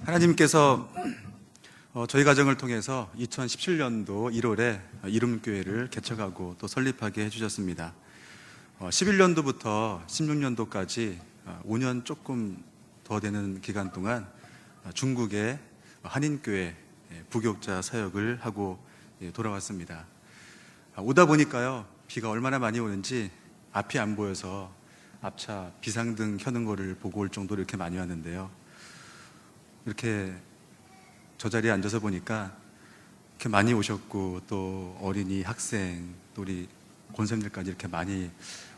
하나님께서 저희 가정을 통해서 2017년도 1월에 이름교회를 개척하고 또 설립하게 해주셨습니다. 11년도부터 16년도까지 5년 조금 더 되는 기간 동안 중국의 한인교회 부교육자 사역을 하고 돌아왔습니다. 오다 보니까요, 비가 얼마나 많이 오는지 앞이 안 보여서 앞차 비상등 켜는 거를 보고 올 정도로 이렇게 많이 왔는데요. 이렇게 저 자리에 앉아서 보니까 이렇게 많이 오셨고, 또 어린이, 학생, 또 우리 권사님들까지 이렇게 많이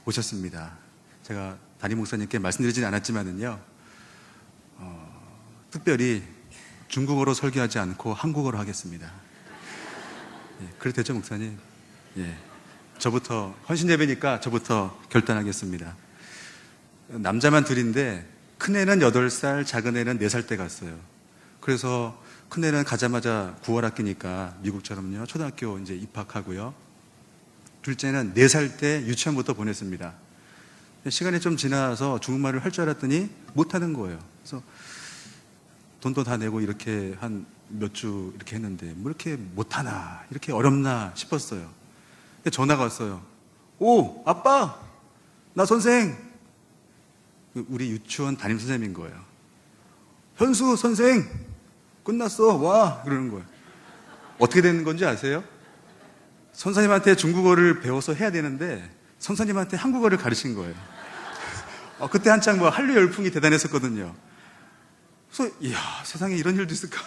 오셨습니다. 제가 담임 목사님께 말씀드리진 않았지만은요, 특별히 중국어로 설교하지 않고 한국어로 하겠습니다. 그래도 되죠, 목사님? 저부터, 헌신예배니까 저부터 결단하겠습니다. 남자만 둘인데 큰애는 8살, 작은애는 4살 때 갔어요. 그래서 큰애는 가자마자 9월 학기니까 미국처럼요, 초등학교 이제 입학하고요. 둘째는 4살 때 유치원부터 보냈습니다. 시간이 좀 지나서 중국말을 할 줄 알았더니 못하는 거예요. 그래서 돈도 다 내고 이렇게 한 몇 주 이렇게 했는데 뭐 이렇게 못하나, 이렇게 어렵나 싶었어요. 전화가 왔어요. 오, 아빠! 나 선생! 우리 유치원 담임 선생님인 거예요. 현수 선생! 끝났어, 와! 그러는 거예요. 어떻게 되는 건지 아세요? 선생님한테 중국어를 배워서 해야 되는데 선생님한테 한국어를 가르친 거예요. 그때 한창 뭐 한류 열풍이 대단했었거든요. 그래서 이야, 세상에 이런 일도 있을까?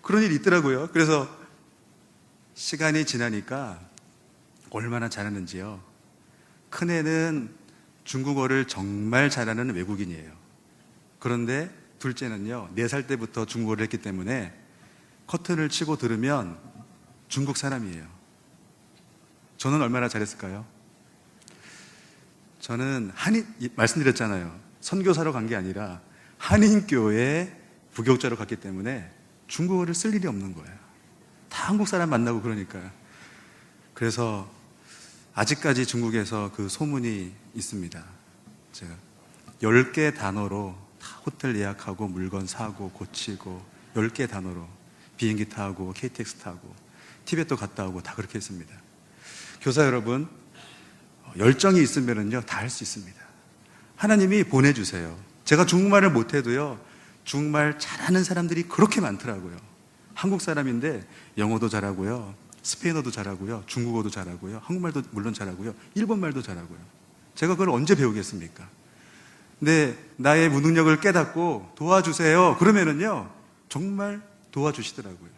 그런 일이 있더라고요. 그래서 시간이 지나니까 얼마나 잘하는지요. 큰애는 중국어를 정말 잘하는 외국인이에요. 그런데 둘째는요, 4살 때부터 중국어를 했기 때문에 커튼을 치고 들으면 중국 사람이에요. 저는 얼마나 잘했을까요? 저는 말씀드렸잖아요. 선교사로 간 게 아니라 한인교회 부교육자로 갔기 때문에 중국어를 쓸 일이 없는 거예요. 다 한국 사람 만나고 그러니까요. 그래서 아직까지 중국에서 그 소문이 있습니다. 제가 10개 단어로 다 호텔 예약하고 물건 사고 고치고 10개 단어로 비행기 타고 KTX 타고 티벳도 갔다 오고 다 그렇게 했습니다. 교사 여러분, 열정이 있으면요 다 할 수 있습니다. 하나님이 보내주세요. 제가 중국말을 못해도요, 중국말 잘하는 사람들이 그렇게 많더라고요. 한국 사람인데 영어도 잘하고요, 스페인어도 잘하고요, 중국어도 잘하고요, 한국말도 물론 잘하고요, 일본말도 잘하고요. 제가 그걸 언제 배우겠습니까? 근데 나의 무능력을 깨닫고 도와주세요 그러면은요 정말 도와주시더라고요.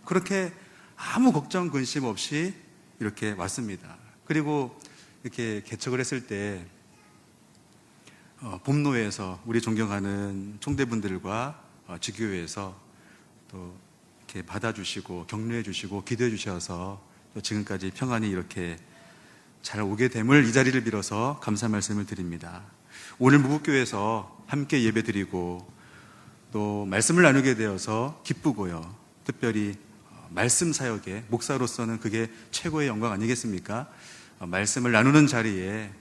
그렇게 아무 걱정 근심 없이 이렇게 왔습니다. 그리고 이렇게 개척을 했을 때 봄노회에서 우리 존경하는 총대분들과 지교회에서 또 이렇게 받아주시고 격려해 주시고 기도해 주셔서 또 지금까지 평안히 이렇게 잘 오게 됨을 이 자리를 빌어서 감사 말씀을 드립니다. 오늘 무국교회에서 함께 예배 드리고 또 말씀을 나누게 되어서 기쁘고요, 특별히 말씀 사역의 목사로서는 그게 최고의 영광 아니겠습니까? 말씀을 나누는 자리에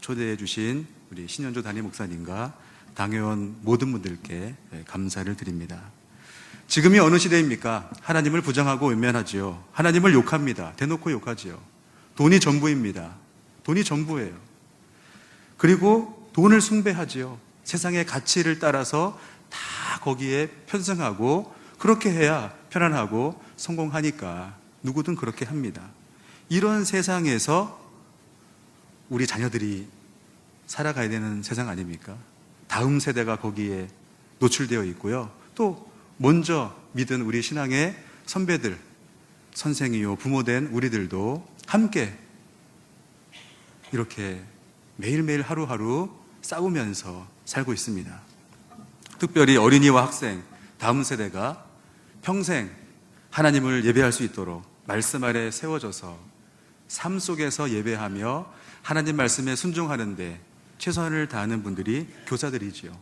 초대해 주신 우리 신현조 담임 목사님과 당회원 모든 분들께 감사를 드립니다. 지금이 어느 시대입니까? 하나님을 부정하고 외면하지요. 하나님을 욕합니다. 대놓고 욕하지요. 돈이 전부입니다. 돈이 전부예요. 그리고 돈을 숭배하지요. 세상의 가치를 따라서 다 거기에 편승하고 그렇게 해야 편안하고 성공하니까 누구든 그렇게 합니다. 이런 세상에서 우리 자녀들이 살아가야 되는 세상 아닙니까? 다음 세대가 거기에 노출되어 있고요. 또 먼저 믿은 우리 신앙의 선배들, 선생이요 부모된 우리들도 함께 이렇게 매일매일 하루하루 싸우면서 살고 있습니다. 특별히 어린이와 학생, 다음 세대가 평생 하나님을 예배할 수 있도록 말씀 아래 세워져서 삶 속에서 예배하며 하나님 말씀에 순종하는데 최선을 다하는 분들이 교사들이지요.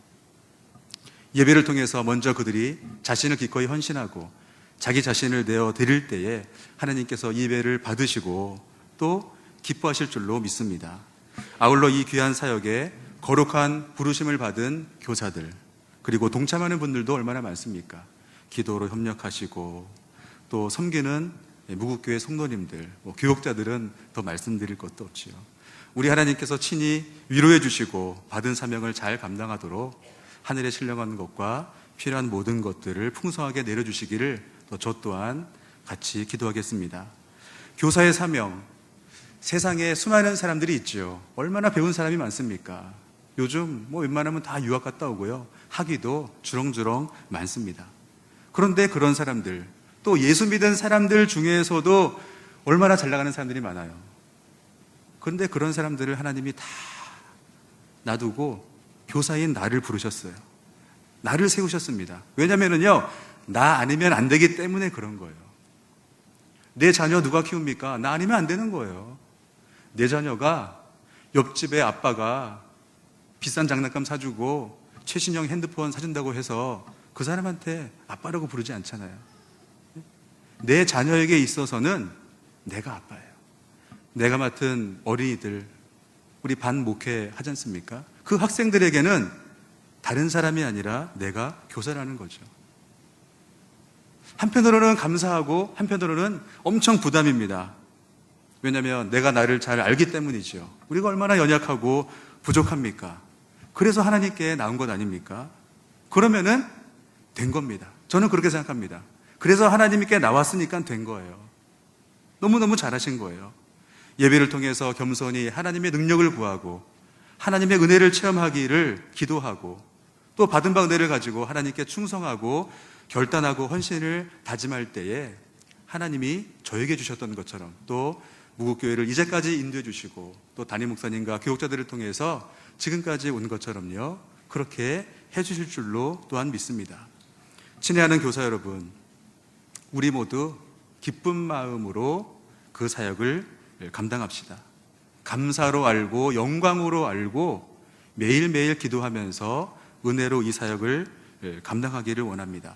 예배를 통해서 먼저 그들이 자신을 기꺼이 헌신하고 자기 자신을 내어 드릴 때에 하나님께서 예배를 받으시고 또 기뻐하실 줄로 믿습니다. 아울러 이 귀한 사역에 거룩한 부르심을 받은 교사들, 그리고 동참하는 분들도 얼마나 많습니까? 기도로 협력하시고 또 섬기는 무국교회 성도님들, 교육자들은 더 말씀드릴 것도 없지요. 우리 하나님께서 친히 위로해 주시고 받은 사명을 잘 감당하도록 하늘에 신령한 것과 필요한 모든 것들을 풍성하게 내려주시기를 저 또한 같이 기도하겠습니다. 교사의 사명, 세상에 수많은 사람들이 있죠. 얼마나 배운 사람이 많습니까? 요즘 웬만하면 다 유학 갔다 오고요. 학위도 주렁주렁 많습니다. 그런데 그런 사람들, 또 예수 믿은 사람들 중에서도 얼마나 잘 나가는 사람들이 많아요. 그런데 그런 사람들을 하나님이 다 놔두고 교사인 나를 부르셨어요. 나를 세우셨습니다. 왜냐면은요, 나 아니면 안 되기 때문에 그런 거예요. 내 자녀 누가 키웁니까? 나 아니면 안 되는 거예요. 내 자녀가 옆집에 아빠가 비싼 장난감 사주고 최신형 핸드폰 사준다고 해서 그 사람한테 아빠라고 부르지 않잖아요. 내 자녀에게 있어서는 내가 아빠예요. 내가 맡은 어린이들, 우리 반 목회 하지 않습니까? 그 학생들에게는 다른 사람이 아니라 내가 교사라는 거죠. 한편으로는 감사하고 한편으로는 엄청 부담입니다. 왜냐하면 내가 나를 잘 알기 때문이죠. 우리가 얼마나 연약하고 부족합니까? 그래서 하나님께 나온 것 아닙니까? 그러면은 된 겁니다. 저는 그렇게 생각합니다. 그래서 하나님께 나왔으니까 된 거예요. 너무너무 잘하신 거예요. 예배를 통해서 겸손히 하나님의 능력을 구하고 하나님의 은혜를 체험하기를 기도하고 또 받은 바 은혜를 가지고 하나님께 충성하고 결단하고 헌신을 다짐할 때에 하나님이 저에게 주셨던 것처럼 또 무국교회를 이제까지 인도해 주시고 또 담임 목사님과 교육자들을 통해서 지금까지 온 것처럼요, 그렇게 해주실 줄로 또한 믿습니다. 친애하는 교사 여러분, 우리 모두 기쁜 마음으로 그 사역을 감당합시다. 감사로 알고 영광으로 알고 매일매일 기도하면서 은혜로 이 사역을 감당하기를 원합니다.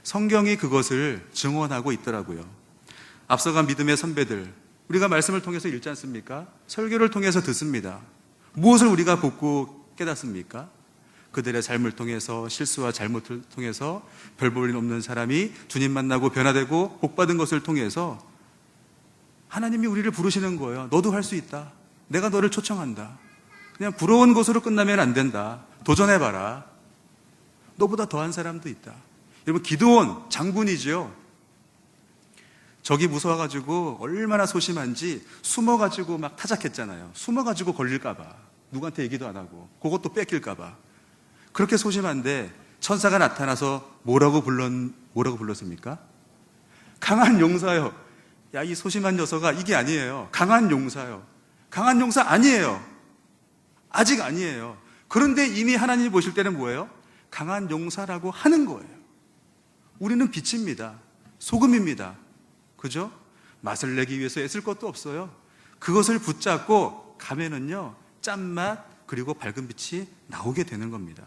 성경이 그것을 증언하고 있더라고요. 앞서간 믿음의 선배들, 우리가 말씀을 통해서 읽지 않습니까? 설교를 통해서 듣습니다. 무엇을 우리가 보고 깨닫습니까? 그들의 삶을 통해서, 실수와 잘못을 통해서 별 볼 일 없는 사람이 주님 만나고 변화되고 복받은 것을 통해서 하나님이 우리를 부르시는 거예요. 너도 할 수 있다. 내가 너를 초청한다. 그냥 부러운 것으로 끝나면 안 된다. 도전해봐라. 너보다 더한 사람도 있다. 여러분, 기드온 장군이죠. 적이 무서워가지고 얼마나 소심한지 숨어가지고 막 타작했잖아요. 숨어가지고 걸릴까봐. 누구한테 얘기도 안 하고 그것도 뺏길까봐. 그렇게 소심한데 천사가 나타나서 뭐라고 불렀습니까? 강한 용사요. 야, 이 소심한 녀석아, 이게 아니에요. 강한 용사요. 강한 용사 아니에요. 아직 아니에요. 그런데 이미 하나님이 보실 때는 뭐예요? 강한 용사라고 하는 거예요. 우리는 빛입니다. 소금입니다. 그죠? 맛을 내기 위해서 애쓸 것도 없어요. 그것을 붙잡고 가면은요, 짠맛 그리고 밝은 빛이 나오게 되는 겁니다.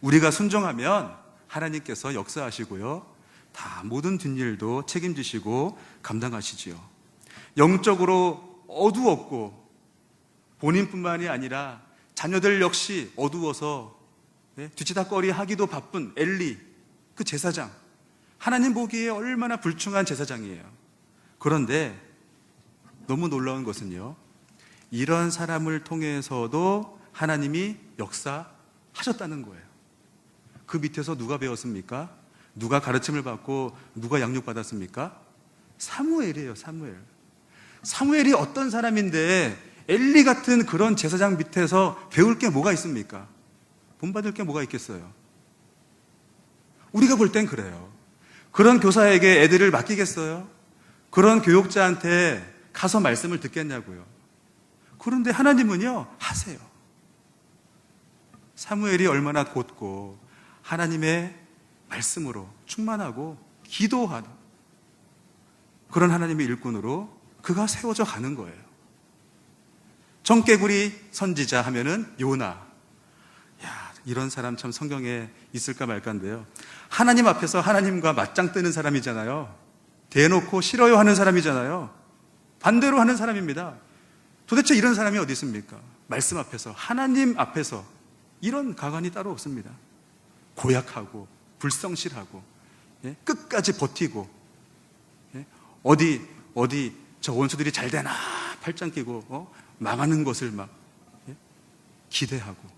우리가 순종하면 하나님께서 역사하시고요, 다 모든 뒷일도 책임지시고 감당하시지요. 영적으로 어두웠고 본인뿐만이 아니라 자녀들 역시 어두워서 뒤치다꺼리 하기도 바쁜 엘리, 그 제사장, 하나님 보기에 얼마나 불충한 제사장이에요. 그런데 너무 놀라운 것은요, 이런 사람을 통해서도 하나님이 역사하셨다는 거예요. 그 밑에서 누가 배웠습니까? 누가 가르침을 받고 누가 양육받았습니까? 사무엘이에요. 사무엘이 어떤 사람인데 엘리 같은 그런 제사장 밑에서 배울 게 뭐가 있습니까? 본받을 게 뭐가 있겠어요? 우리가 볼 땐 그래요. 그런 교사에게 애들을 맡기겠어요? 그런 교육자한테 가서 말씀을 듣겠냐고요. 그런데 하나님은요, 하세요. 사무엘이 얼마나 곧고 하나님의 말씀으로 충만하고 기도하는 그런 하나님의 일꾼으로 그가 세워져 가는 거예요. 정개구리 선지자 하면은 요나. 야, 이런 사람 참 성경에 있을까 말까인데요. 하나님 앞에서 하나님과 맞짱 뜨는 사람이잖아요. 대놓고 싫어요 하는 사람이잖아요. 반대로 하는 사람입니다. 도대체 이런 사람이 어디 있습니까? 말씀 앞에서, 하나님 앞에서 이런 가관이 따로 없습니다. 고약하고 불성실하고, 예? 끝까지 버티고, 예? 어디 저 원수들이 잘 되나 팔짱 끼고 망하는 것을 막, 예? 기대하고.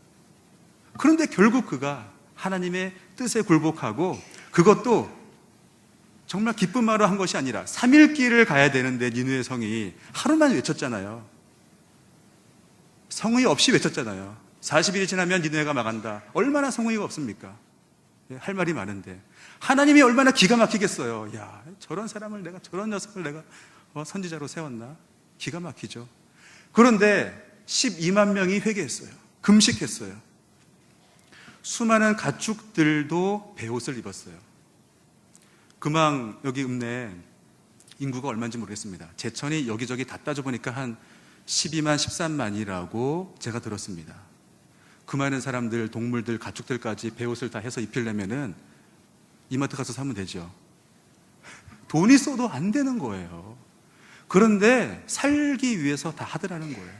그런데 결국 그가 하나님의 뜻에 굴복하고, 그것도 정말 기쁨마로 한 것이 아니라 3일 길을 가야 되는데 니느웨 성이 하루만 외쳤잖아요. 성의 없이 외쳤잖아요. 40일이 지나면 니느웨가 망한다. 얼마나 성의가 없습니까? 예, 할 말이 많은데 하나님이 얼마나 기가 막히겠어요. 야, 저런 사람을 내가, 저런 녀석을 내가 선지자로 세웠나? 기가 막히죠. 그런데 12만 명이 회개했어요. 금식했어요. 수많은 가축들도 베옷을 입었어요. 금왕 여기 읍내 인구가 얼마인지 모르겠습니다. 제천이 여기저기 다 따져보니까 한 12만, 13만이라고 제가 들었습니다. 그 많은 사람들, 동물들, 가축들까지 베옷을 다 해서 입히려면은 이마트 가서 사면 되죠. 돈이 있어도 안 되는 거예요. 그런데 살기 위해서 다 하더라는 거예요.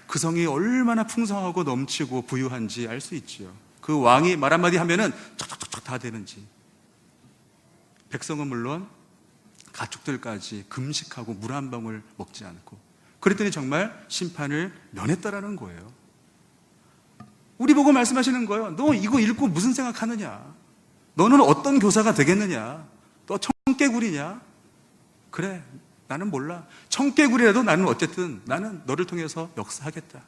그 성이 얼마나 풍성하고 넘치고 부유한지 알 수 있죠. 그 왕이 말 한마디 하면은 척척척척 다 되는지. 백성은 물론 가축들까지 금식하고 물 한 방울 먹지 않고, 그랬더니 정말 심판을 면했다라는 거예요. 우리 보고 말씀하시는 거예요. 너 이거 읽고 무슨 생각하느냐? 너는 어떤 교사가 되겠느냐? 너 청개구리냐? 그래, 나는 몰라. 청개구리라도 나는 어쨌든 나는 너를 통해서 역사하겠다.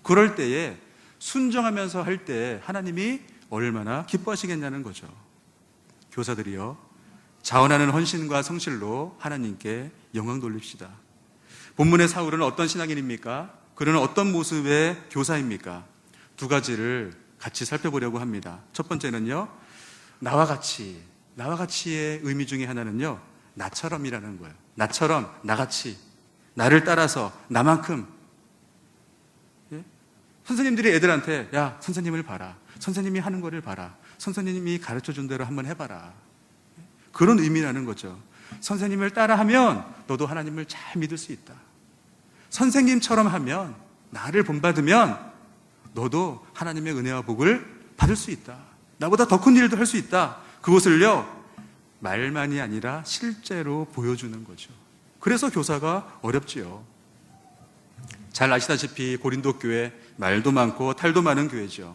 그럴 때에 순정하면서 할 때 하나님이 얼마나 기뻐하시겠냐는 거죠. 교사들이요, 자원하는 헌신과 성실로 하나님께 영광 돌립시다. 본문의 사울은 어떤 신앙인입니까? 그는 어떤 모습의 교사입니까? 두 가지를 같이 살펴보려고 합니다. 첫 번째는요, 나와 같이의 의미 중에 하나는요, 나처럼이라는 거예요. 나처럼, 나같이, 나를 따라서, 나만큼. 예? 선생님들이 애들한테, 야, 선생님을 봐라. 선생님이 하는 거를 봐라. 선생님이 가르쳐 준 대로 한번 해봐라. 그런 의미라는 거죠. 선생님을 따라하면 너도 하나님을 잘 믿을 수 있다. 선생님처럼 하면, 나를 본받으면 너도 하나님의 은혜와 복을 받을 수 있다. 나보다 더 큰 일도 할 수 있다. 그것을요, 말만이 아니라 실제로 보여주는 거죠. 그래서 교사가 어렵지요. 잘 아시다시피 고린도 교회 말도 많고 탈도 많은 교회죠.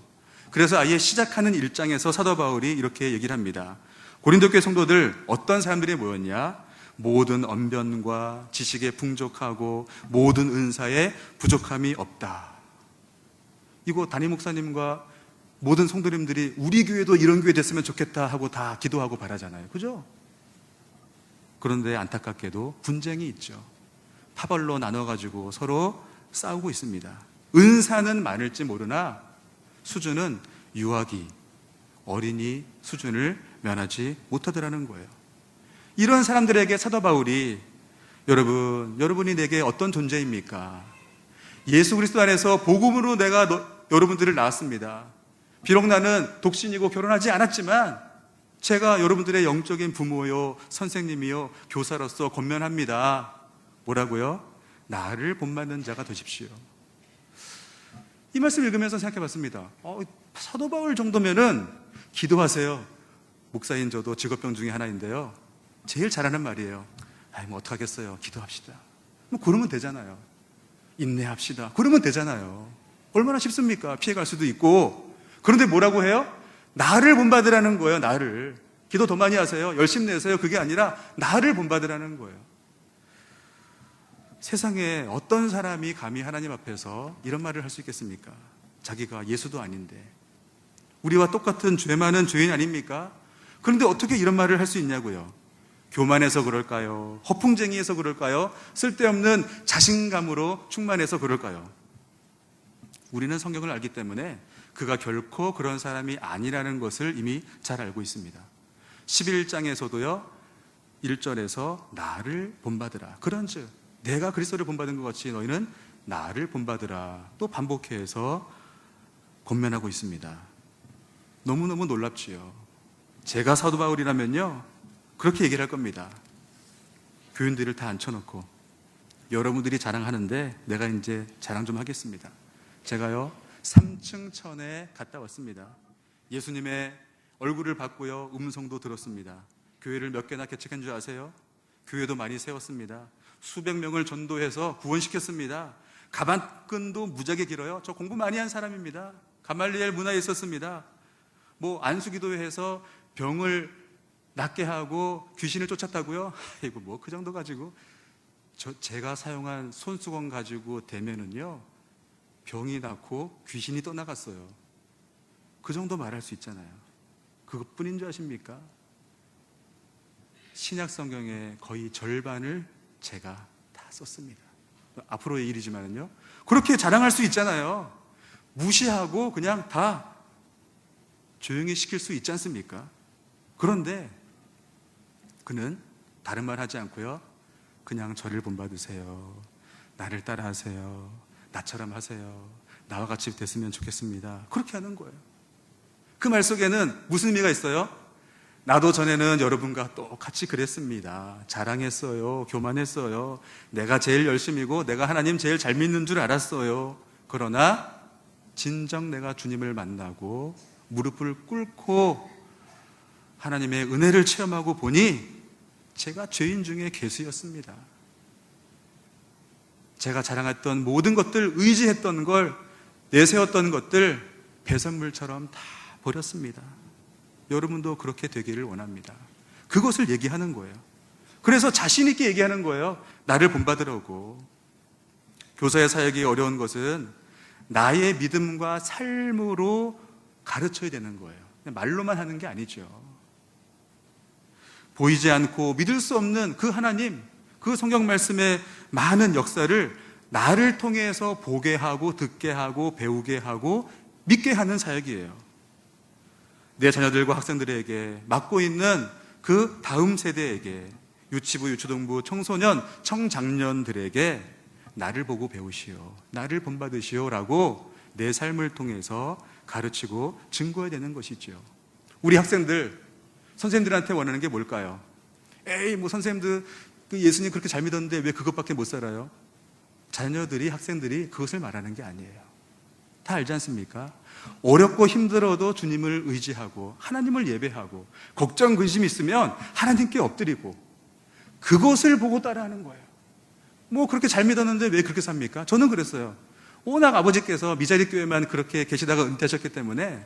그래서 아예 시작하는 1장에서 사도 바울이 이렇게 얘기를 합니다. 고린도 교회 성도들 어떤 사람들이 모였냐? 모든 언변과 지식에 풍족하고 모든 은사에 부족함이 없다. 이거 담임 목사님과 모든 성도님들이 우리 교회도 이런 교회 됐으면 좋겠다 하고 다 기도하고 바라잖아요. 그죠? 그런데 안타깝게도 분쟁이 있죠. 파벌로 나눠가지고 서로 싸우고 있습니다. 은사는 많을지 모르나 수준은 유아기, 어린이 수준을 면하지 못하더라는 거예요. 이런 사람들에게 사도 바울이, 여러분이 내게 어떤 존재입니까? 예수 그리스도 안에서 복음으로 내가 여러분들을 낳았습니다. 비록 나는 독신이고 결혼하지 않았지만 제가 여러분들의 영적인 부모요, 선생님이요, 교사로서 권면합니다. 뭐라고요? 나를 본받는 자가 되십시오. 이 말씀 읽으면서 생각해 봤습니다. 사도 바울 정도면은 기도하세요. 목사인 저도 직업병 중에 하나인데요, 제일 잘하는 말이에요. 뭐 어떡하겠어요. 기도합시다. 뭐 그러면 되잖아요. 인내합시다. 그러면 되잖아요. 얼마나 쉽습니까? 피해갈 수도 있고. 그런데 뭐라고 해요? 나를 본받으라는 거예요. 나를. 기도 더 많이 하세요. 열심히 내세요. 그게 아니라 나를 본받으라는 거예요. 세상에 어떤 사람이 감히 하나님 앞에서 이런 말을 할 수 있겠습니까? 자기가 예수도 아닌데. 우리와 똑같은 죄 많은 죄인 아닙니까? 그런데 어떻게 이런 말을 할 수 있냐고요. 교만해서 그럴까요? 허풍쟁이해서 그럴까요? 쓸데없는 자신감으로 충만해서 그럴까요? 우리는 성경을 알기 때문에 그가 결코 그런 사람이 아니라는 것을 이미 잘 알고 있습니다. 11장에서도요 1절에서 나를 본받으라, 그런즉 내가 그리스도를 본받은 것 같이 너희는 나를 본받으라 또 반복해서 권면하고 있습니다. 너무너무 놀랍지요. 제가 사도 바울이라면요 그렇게 얘기를 할 겁니다. 교인들을 다 앉혀놓고 여러분들이 자랑하는데 내가 이제 자랑 좀 하겠습니다. 제가요 3층 천에 갔다 왔습니다. 예수님의 얼굴을 봤고요. 음성도 들었습니다. 교회를 몇 개나 개척한 줄 아세요? 교회도 많이 세웠습니다. 수백 명을 전도해서 구원시켰습니다. 가방끈도 무지하게 길어요. 저 공부 많이 한 사람입니다. 가말리엘 문화에 있었습니다. 안수기도회에서 병을 낫게 하고 귀신을 쫓았다고요? 이거 그 정도 가지고 제가 사용한 손수건 가지고 대면은요, 병이 낫고 귀신이 떠나갔어요. 그 정도 말할 수 있잖아요. 그것뿐인 줄 아십니까? 신약 성경의 거의 절반을 제가 다 썼습니다. 앞으로의 일이지만은요, 그렇게 자랑할 수 있잖아요. 무시하고 그냥 다 조용히 시킬 수 있지 않습니까? 그런데 그는 다른 말 하지 않고요, 그냥 저를 본받으세요. 나를 따라하세요. 나처럼 하세요. 나와 같이 됐으면 좋겠습니다. 그렇게 하는 거예요. 그 말 속에는 무슨 의미가 있어요? 나도 전에는 여러분과 똑같이 그랬습니다. 자랑했어요. 교만했어요. 내가 제일 열심이고 내가 하나님 제일 잘 믿는 줄 알았어요. 그러나 진정 내가 주님을 만나고 무릎을 꿇고 하나님의 은혜를 체험하고 보니 제가 죄인 중에 괴수였습니다. 제가 자랑했던 모든 것들, 의지했던 걸, 내세웠던 것들 배설물처럼 다 버렸습니다. 여러분도 그렇게 되기를 원합니다. 그것을 얘기하는 거예요. 그래서 자신 있게 얘기하는 거예요. 나를 본받으라고. 교사의 사역이 어려운 것은 나의 믿음과 삶으로 가르쳐야 되는 거예요. 말로만 하는 게 아니죠. 보이지 않고 믿을 수 없는 그 하나님, 그 성경 말씀의 많은 역사를 나를 통해서 보게 하고 듣게 하고 배우게 하고 믿게 하는 사역이에요. 내 자녀들과 학생들에게, 맡고 있는 그 다음 세대에게, 유치부, 유초등부, 청소년, 청장년들에게 나를 보고 배우시오, 나를 본받으시오 라고 내 삶을 통해서 가르치고 증거해야 되는 것이죠. 우리 학생들, 선생님들한테 원하는 게 뭘까요? 에이, 선생님들 예수님 그렇게 잘 믿었는데 왜 그것밖에 못 살아요? 자녀들이, 학생들이 그것을 말하는 게 아니에요. 다 알지 않습니까? 어렵고 힘들어도 주님을 의지하고 하나님을 예배하고 걱정, 근심이 있으면 하나님께 엎드리고 그것을 보고 따라하는 거예요. 그렇게 잘 믿었는데 왜 그렇게 삽니까? 저는 그랬어요. 워낙 아버지께서 미자리 교회만 그렇게 계시다가 은퇴하셨기 때문에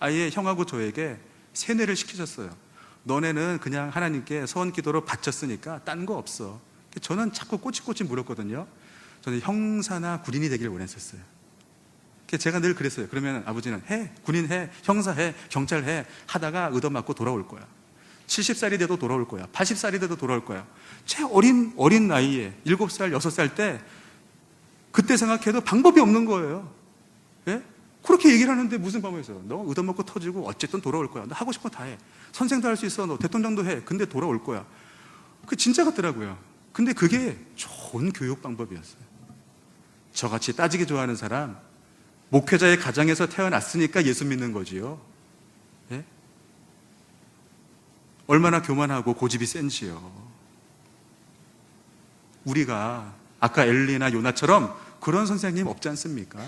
아예 형하고 저에게 세뇌를 시키셨어요. 너네는 그냥 하나님께 서원 기도로 바쳤으니까 딴 거 없어. 저는 자꾸 꼬치꼬치 물었거든요. 저는 형사나 군인이 되길 원했었어요. 제가 늘 그랬어요. 그러면 아버지는 해, 군인 해, 형사 해, 경찰 해 하다가 얻어맞고 돌아올 거야. 70살이 돼도 돌아올 거야. 80살이 돼도 돌아올 거야. 제 어린 나이에 7살, 6살 때 그때 생각해도 방법이 없는 거예요. 예? 그렇게 얘기를 하는데 무슨 방법이 있어요? 너 얻어먹고 터지고 어쨌든 돌아올 거야. 너 하고 싶은 거 다 해. 선생도 할 수 있어. 너 대통령도 해. 근데 돌아올 거야. 그 진짜 같더라고요. 근데 그게 좋은 교육 방법이었어요. 저같이 따지기 좋아하는 사람, 목회자의 가정에서 태어났으니까 예수 믿는 거지요. 예? 얼마나 교만하고 고집이 센지요. 우리가 아까 엘리나 요나처럼 그런 선생님 없지 않습니까?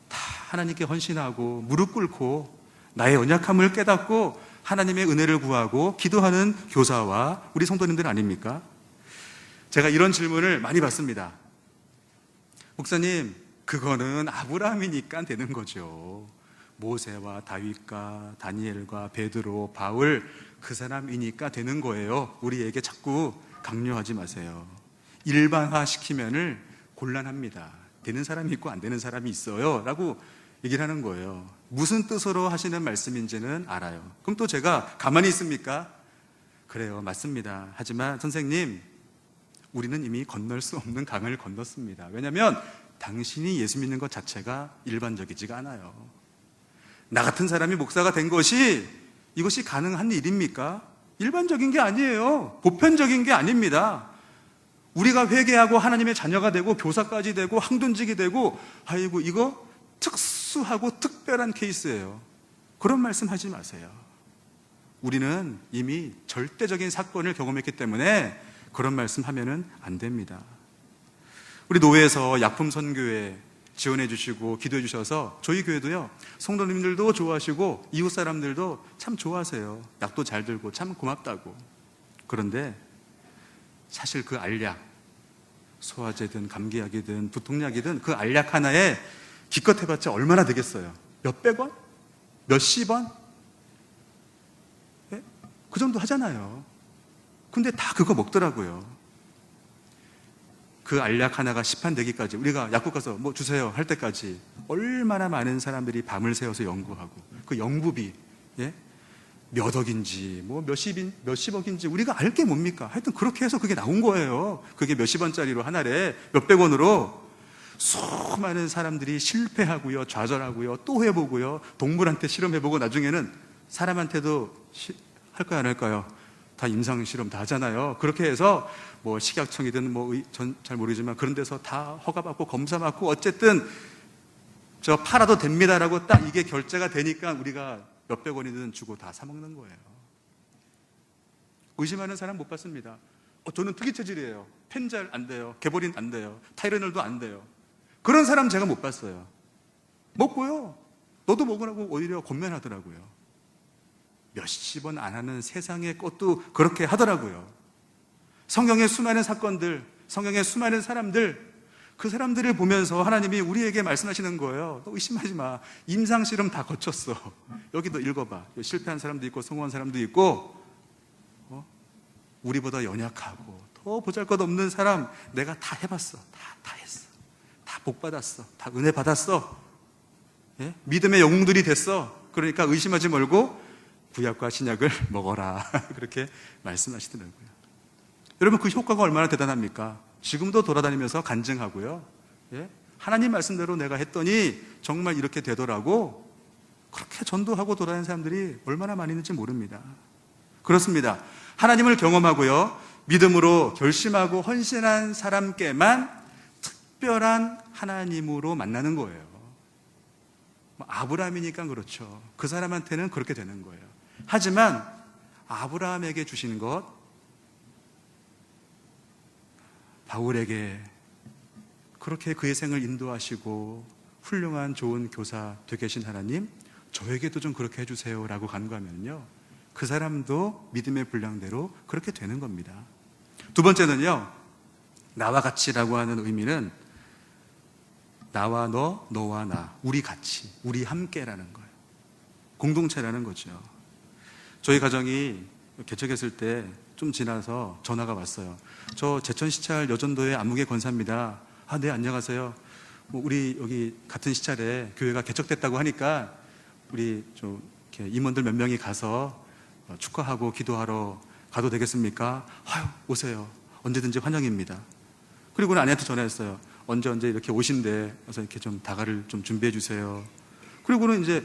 다 하나님께 헌신하고 무릎 꿇고 나의 연약함을 깨닫고 하나님의 은혜를 구하고 기도하는 교사와 우리 성도님들 아닙니까? 제가 이런 질문을 많이 받습니다. 목사님, 그거는 아브라함이니까 되는 거죠. 모세와 다윗과 다니엘과 베드로, 바울, 그 사람이니까 되는 거예요. 우리에게 자꾸 강요하지 마세요. 일반화 시키면은 곤란합니다. 되는 사람이 있고 안 되는 사람이 있어요 라고 얘기를 하는 거예요. 무슨 뜻으로 하시는 말씀인지는 알아요. 그럼 또 제가 가만히 있습니까? 그래요, 맞습니다. 하지만 선생님, 우리는 이미 건널 수 없는 강을 건넜습니다. 왜냐하면 당신이 예수 믿는 것 자체가 일반적이지가 않아요. 나 같은 사람이 목사가 된 것이, 이것이 가능한 일입니까? 일반적인 게 아니에요. 보편적인 게 아닙니다. 우리가 회개하고 하나님의 자녀가 되고 교사까지 되고 항둔직이 되고, 아이고 이거 특수하고 특별한 케이스예요. 그런 말씀 하지 마세요. 우리는 이미 절대적인 사건을 경험했기 때문에 그런 말씀 하면은 안 됩니다. 우리 노회에서 약품 선교회 지원해 주시고 기도해 주셔서 저희 교회도요, 성도님들도 좋아하시고 이웃 사람들도 참 좋아하세요. 약도 잘 들고 참 고맙다고. 그런데 사실 그 알약, 소화제든 감기약이든 두통약이든 그 알약 하나에 기껏 해봤자 얼마나 되겠어요? 몇백 원? 몇십 원? 예? 그 정도 하잖아요. 근데 다 그거 먹더라고요. 그 알약 하나가 시판되기까지, 우리가 약국 가서 뭐 주세요 할 때까지 얼마나 많은 사람들이 밤을 새워서 연구하고, 그 연구비, 예? 몇 억인지 뭐 몇십억인지 우리가 알 게 뭡니까? 하여튼 그렇게 해서 그게 나온 거예요. 그게 몇십 원짜리로 하나에 몇백 원으로 수많은 사람들이 실패하고요, 좌절하고요, 또 해보고요, 동물한테 실험해보고 나중에는 사람한테도 할까요 안 할까요? 다 임상실험 다 하잖아요. 그렇게 해서 뭐 식약청이든 뭐 전 잘 모르지만 그런 데서 다 허가받고 검사받고 어쨌든 저 팔아도 됩니다라고 딱 이게 결제가 되니까 우리가 몇백 원이든 주고 다 사먹는 거예요. 의심하는 사람 못 봤습니다. 저는 특이 체질이에요. 펜잘 안 돼요. 개보린 안 돼요. 타이레놀도 안 돼요. 그런 사람 제가 못 봤어요. 먹고요, 너도 먹으라고 오히려 권면하더라고요. 몇십 원 안 하는 세상의 것도 그렇게 하더라고요. 성경의 수많은 사건들, 성경의 수많은 사람들, 그 사람들을 보면서 하나님이 우리에게 말씀하시는 거예요. 너 의심하지 마. 임상실험 다 거쳤어. 여기도 읽어봐. 실패한 사람도 있고 성공한 사람도 있고, 우리보다 연약하고 더 보잘것없는 사람 내가 다 해봤어. 다 했어. 다 복받았어. 다 은혜 받았어. 예? 믿음의 영웅들이 됐어. 그러니까 의심하지 말고 구약과 신약을 먹어라. 그렇게 말씀하시더라고요. 여러분, 그 효과가 얼마나 대단합니까? 지금도 돌아다니면서 간증하고요, 예? 하나님 말씀대로 내가 했더니 정말 이렇게 되더라고. 그렇게 전도하고 돌아다니는 사람들이 얼마나 많이 있는지 모릅니다. 그렇습니다. 하나님을 경험하고요, 믿음으로 결심하고 헌신한 사람께만 특별한 하나님으로 만나는 거예요. 아브라함이니까 그렇죠. 그 사람한테는 그렇게 되는 거예요. 하지만 아브라함에게 주신 것, 바울에게 그렇게 그의 생을 인도하시고 훌륭한 좋은 교사 되게 계신 하나님, 저에게도 좀 그렇게 해주세요 라고 간구하면요, 그 사람도 믿음의 분량대로 그렇게 되는 겁니다. 두 번째는요, 나와 같이라고 하는 의미는 나와 너, 너와 나, 우리 같이, 우리 함께라는 거예요. 공동체라는 거죠. 저희 가정이 개척했을 때 좀 지나서 전화가 왔어요. 저 제천시찰 여전도의 안무개 권사입니다. 아, 네, 안녕하세요. 뭐 우리 여기 같은 시찰에 교회가 개척됐다고 하니까 우리 좀 이렇게 임원들 몇 명이 가서 축하하고 기도하러 가도 되겠습니까? 아유, 오세요. 언제든지 환영입니다. 그리고는 아내한테 전화했어요. 언제 이렇게 오신대. 그래서 이렇게 좀 다가를 좀 준비해 주세요. 그리고는 이제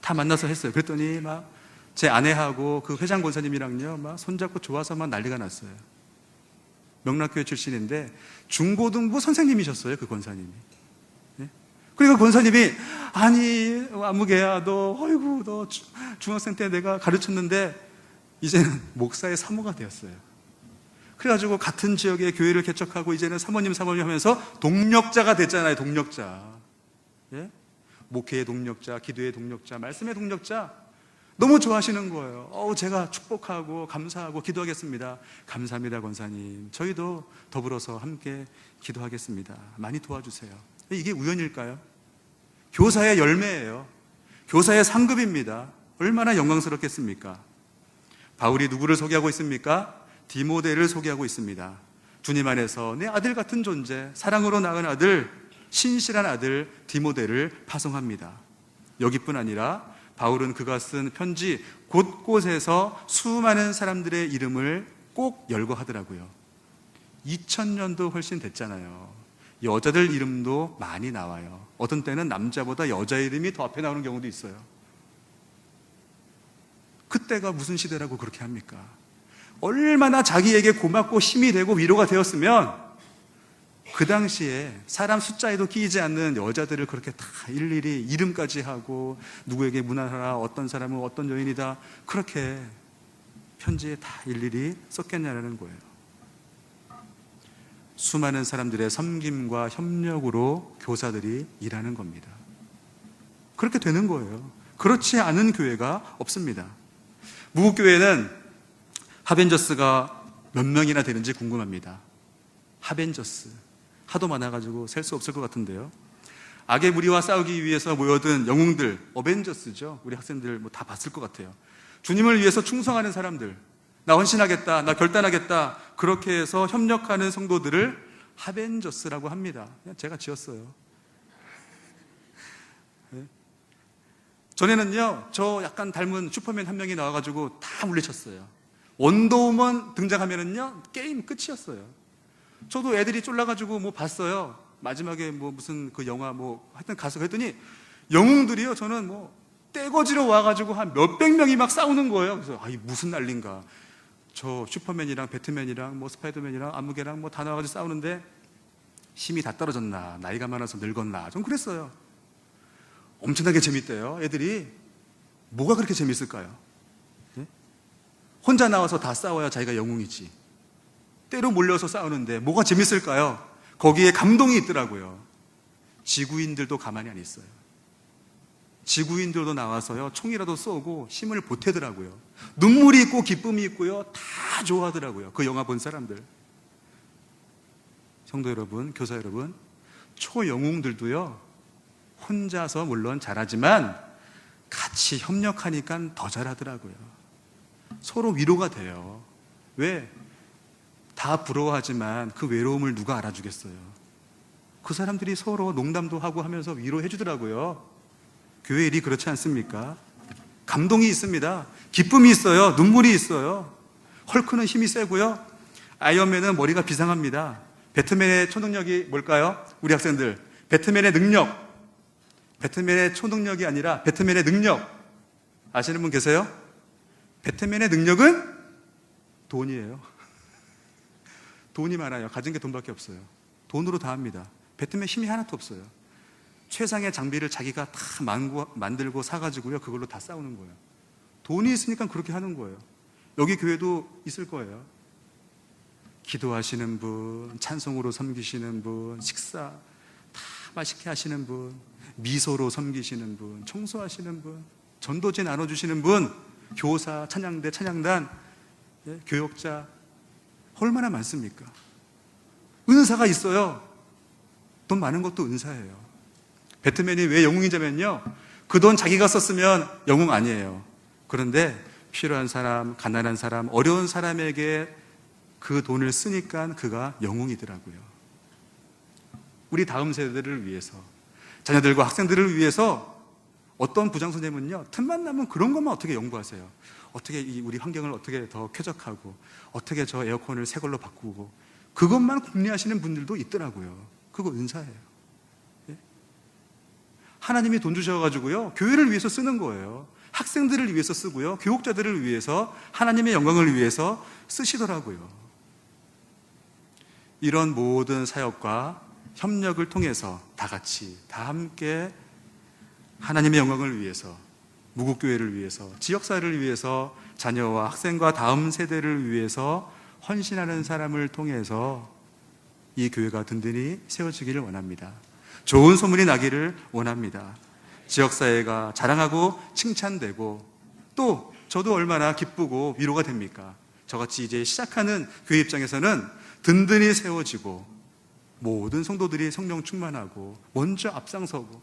다 만나서 했어요. 그랬더니 막 제 아내하고 그 회장 권사님이랑요, 막 손잡고 좋아서 막 난리가 났어요. 명락교회 출신인데 중고등부 선생님이셨어요, 그 권사님이. 예? 그리고 권사님이, 아니 안무개야, 너 중학생 때 내가 가르쳤는데 이제는 목사의 사모가 되었어요. 그래가지고 같은 지역의 교회를 개척하고 이제는 사모님 하면서 동력자가 됐잖아요. 동력자. 예? 목회의 동력자, 기도의 동력자, 말씀의 동력자. 너무 좋아하시는 거예요. 제가 축복하고 감사하고 기도하겠습니다. 감사합니다, 권사님. 저희도 더불어서 함께 기도하겠습니다. 많이 도와주세요. 이게 우연일까요? 교사의 열매예요. 교사의 상급입니다. 얼마나 영광스럽겠습니까? 바울이 누구를 소개하고 있습니까? 디모데를 소개하고 있습니다. 주님 안에서 내 아들 같은 존재, 사랑으로 낳은 아들, 신실한 아들 디모데를 파송합니다. 여기뿐 아니라 바울은 그가 쓴 편지 곳곳에서 수많은 사람들의 이름을 꼭 열거하더라고요. 2000년도 훨씬 됐잖아요. 여자들 이름도 많이 나와요. 어떤 때는 남자보다 여자 이름이 더 앞에 나오는 경우도 있어요. 그때가 무슨 시대라고 그렇게 합니까? 얼마나 자기에게 고맙고 힘이 되고 위로가 되었으면 그 당시에 사람 숫자에도 끼이지 않는 여자들을 그렇게 다 일일이 이름까지 하고 누구에게 문안하라, 어떤 사람은 어떤 여인이다, 그렇게 편지에 다 일일이 썼겠냐라는 거예요. 수많은 사람들의 섬김과 협력으로 교사들이 일하는 겁니다. 그렇게 되는 거예요. 그렇지 않은 교회가 없습니다. 무국교회는 하벤저스가 몇 명이나 되는지 궁금합니다. 하벤저스 하도 많아가지고 셀 수 없을 것 같은데요. 악의 무리와 싸우기 위해서 모여든 영웅들, 어벤져스죠. 우리 학생들 뭐 다 봤을 것 같아요. 주님을 위해서 충성하는 사람들, 나 헌신하겠다, 나 결단하겠다, 그렇게 해서 협력하는 성도들을 하벤져스라고 합니다. 그냥 제가 지었어요. 네. 전에는요, 저 약간 닮은 슈퍼맨 한 명이 나와가지고 다 물리쳤어요. 원더우먼 등장하면은요, 게임 끝이었어요. 저도 애들이 쫄라가지고 뭐 봤어요. 마지막에 뭐 무슨 그 영화 뭐 하여튼 가서 그랬더니 영웅들이요, 저는 뭐 떼거지로 와가지고 한 몇백 명이 막 싸우는 거예요. 그래서 이 무슨 난린가. 저 슈퍼맨이랑 배트맨이랑 뭐 스파이더맨이랑 아무개랑 뭐 다 나와가지고 싸우는데 힘이 다 떨어졌나, 나이가 많아서 늙었나, 좀 그랬어요. 엄청나게 재밌대요. 애들이. 뭐가 그렇게 재밌을까요? 네? 혼자 나와서 다 싸워야 자기가 영웅이지. 때로 몰려서 싸우는데 뭐가 재밌을까요? 거기에 감동이 있더라고요. 지구인들도 가만히 안 있어요. 지구인들도 나와서요, 총이라도 쏘고 힘을 보태더라고요. 눈물이 있고 기쁨이 있고요, 다 좋아하더라고요. 그 영화 본 사람들. 성도 여러분, 교사 여러분, 초영웅들도요, 혼자서 물론 잘하지만 같이 협력하니까 더 잘하더라고요. 서로 위로가 돼요. 왜? 다 부러워하지만 그 외로움을 누가 알아주겠어요? 그 사람들이 서로 농담도 하고 하면서 위로해 주더라고요. 교회 일이 그렇지 않습니까? 감동이 있습니다. 기쁨이 있어요. 눈물이 있어요. 헐크는 힘이 세고요, 아이언맨은 머리가 비상합니다. 배트맨의 초능력이 뭘까요? 우리 학생들, 배트맨의 능력, 배트맨의 초능력이 아니라 배트맨의 능력 아시는 분 계세요? 배트맨의 능력은 돈이에요. 돈이 많아요. 가진 게 돈밖에 없어요. 돈으로 다 합니다. 배트맨 힘이 하나도 없어요. 최상의 장비를 자기가 다 만들고 사가지고요, 그걸로 다 싸우는 거예요. 돈이 있으니까 그렇게 하는 거예요. 여기 교회도 있을 거예요. 기도하시는 분, 찬송으로 섬기시는 분, 식사 다 맛있게 하시는 분, 미소로 섬기시는 분, 청소하시는 분, 전도제 나눠주시는 분, 교사, 찬양대, 찬양단, 교역자, 얼마나 많습니까? 은사가 있어요. 돈 많은 것도 은사예요. 배트맨이 왜 영웅이냐면요, 그 돈 자기가 썼으면 영웅 아니에요. 그런데 필요한 사람, 가난한 사람, 어려운 사람에게 그 돈을 쓰니까 그가 영웅이더라고요. 우리 다음 세대를 위해서, 자녀들과 학생들을 위해서 어떤 부장선생님은요, 틈만 나면 그런 것만 어떻게 연구하세요. 어떻게 우리 환경을 어떻게 더 쾌적하고, 어떻게 저 에어컨을 새 걸로 바꾸고, 그것만 궁리하시는 분들도 있더라고요. 그거 은사예요. 예? 하나님이 돈 주셔가지고요, 교회를 위해서 쓰는 거예요. 학생들을 위해서 쓰고요, 교육자들을 위해서, 하나님의 영광을 위해서 쓰시더라고요. 이런 모든 사역과 협력을 통해서 다 같이, 다 함께 하나님의 영광을 위해서, 무국교회를 위해서, 지역사회를 위해서, 자녀와 학생과 다음 세대를 위해서 헌신하는 사람을 통해서 이 교회가 든든히 세워지기를 원합니다. 좋은 소문이 나기를 원합니다. 지역사회가 자랑하고 칭찬되고, 또 저도 얼마나 기쁘고 위로가 됩니까? 저같이 이제 시작하는 교회 입장에서는 든든히 세워지고, 모든 성도들이 성령 충만하고 먼저 앞장서고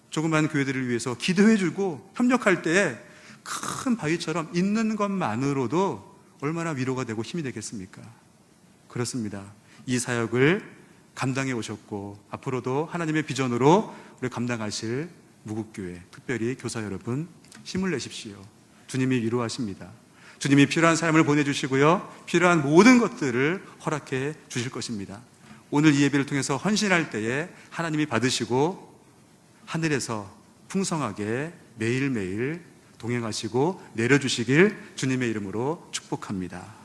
조그만 교회들을 위해서 기도해주고 협력할 때 큰 바위처럼 있는 것만으로도 얼마나 위로가 되고 힘이 되겠습니까? 그렇습니다. 이 사역을 감당해 오셨고 앞으로도 하나님의 비전으로 우리 감당하실 무국교회, 특별히 교사 여러분, 힘을 내십시오. 주님이 위로하십니다. 주님이 필요한 사람을 보내주시고요, 필요한 모든 것들을 허락해 주실 것입니다. 오늘 이 예배를 통해서 헌신할 때에 하나님이 받으시고 하늘에서 풍성하게 매일매일 동행하시고 내려주시길 주님의 이름으로 축복합니다.